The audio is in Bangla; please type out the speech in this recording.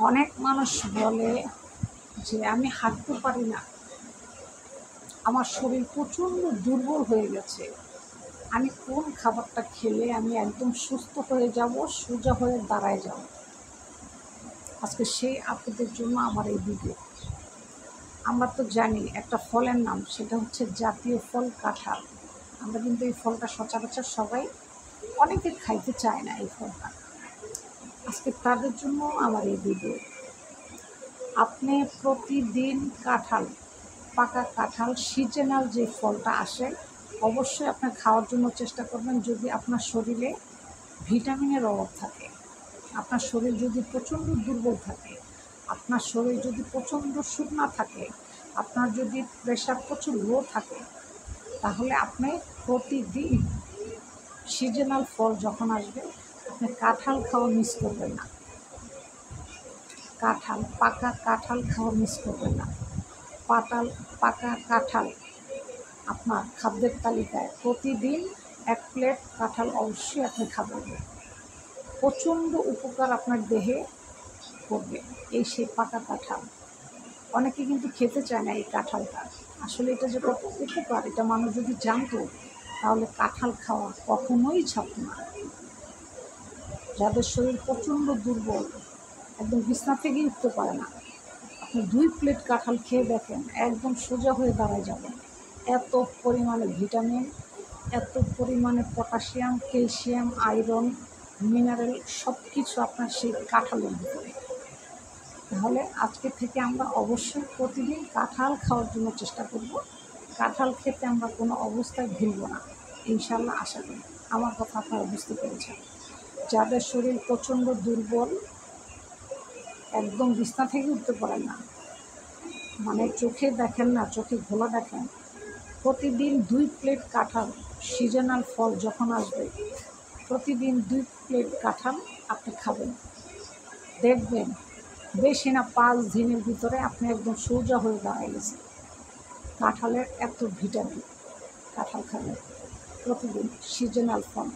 অনেক মানুষ বলে যে আমি হাঁটতে পারি না, আমার শরীর প্রচণ্ড দুর্বল হয়ে গেছে, আমি কোন খাবারটা খেলে আমি একদম সুস্থ হয়ে যাব, সোজা হয়ে দাঁড়ায় যাব। আজকে সেই আপুদের জন্য আমার এই ভিডিও। আমরা তো জানি একটা ফলের নাম, সেটা হচ্ছে জাতীয় ফল কাঁঠাল। আমরা কিন্তু এই ফলটা সচরাচর সবাই অনেকে খাইতে চায় না এই ফলটা। আজকে তাদের জন্য আমার এই ভিডিও। আপনি প্রতিদিন কাঁঠাল, পাকা কাঁঠাল, সিজনাল যে ফলটা আসে, অবশ্যই আপনি খাওয়ার জন্য চেষ্টা করবেন। যদি আপনার শরীরে ভিটামিনের অভাব থাকে, আপনার শরীর যদি প্রচণ্ড দুর্বল থাকে, আপনার শরীর যদি প্রচণ্ড শুকনা থাকে, আপনার যদি প্রেশার প্রচুর লো থাকে, তাহলে আপনি প্রতিদিন সিজনাল ফল যখন আসবে, আপনি কাঁঠাল খাওয়া মিস করবেন না। কাঁঠাল, পাকা কাঁঠাল খাওয়া মিস করবেন না। পাকা কাঁঠাল আপনার খাদ্যের তালিকায় প্রতিদিন 1 প্লেট কাঁঠাল অবশ্যই আপনি খাবেন। প্রচণ্ড উপকার আপনার দেহে করবে এই সেই পাকা কাঁঠাল। অনেকে কিন্তু খেতে চায় না এই কাঁঠালটা। আসলে এটা যে কত উপকার, এটা মানুষ যদি জানতো তাহলে কাঁঠাল খাওয়া কখনোই ছাড়তো না। যাদের শরীর প্রচণ্ড দুর্বল, একদম বিছনা থেকেই উঠতে পারে না, আপনি 2 প্লেট কাঁঠাল খেয়ে দেখেন, একদম সোজা হয়ে দাঁড়ায় যাবেন। এত পরিমাণে ভিটামিন, এত পরিমাণে পটাশিয়াম, ক্যালসিয়াম, আয়রন, মিনারেল সব কিছু আপনার সেই কাঁঠালের ভিতরে। তাহলে আজকে থেকে আমরা অবশ্যই প্রতিদিন কাঁঠাল খাওয়ার জন্য চেষ্টা করব। কাঁঠাল খেতে আমরা কোনো অবস্থায় ভুলব না, ইনশাল্লাহ। আশা করি আমার কথা আপনারা বুঝতে পেরেছেন। যাদের শরীর প্রচণ্ড দুর্বল, একদম বিছনা থেকে উঠতে পারেন না, মানে চোখে দেখেন না, চোখে ঘোলা দেখেন, প্রতিদিন 2 প্লেট কাঁঠাল, সিজনাল ফল যখন আসবে, প্রতিদিন 2 প্লেট কাঁঠাল আপনি খাবেন। দেখবেন বেশি না 5 দিনের ভিতরে আপনি একদম সোজা হয়ে দাঁড়ায় গেছেন। কাঁঠালের এত ভিটামিন, কাঁঠাল খাবেন প্রতিদিন, সিজনাল ফল।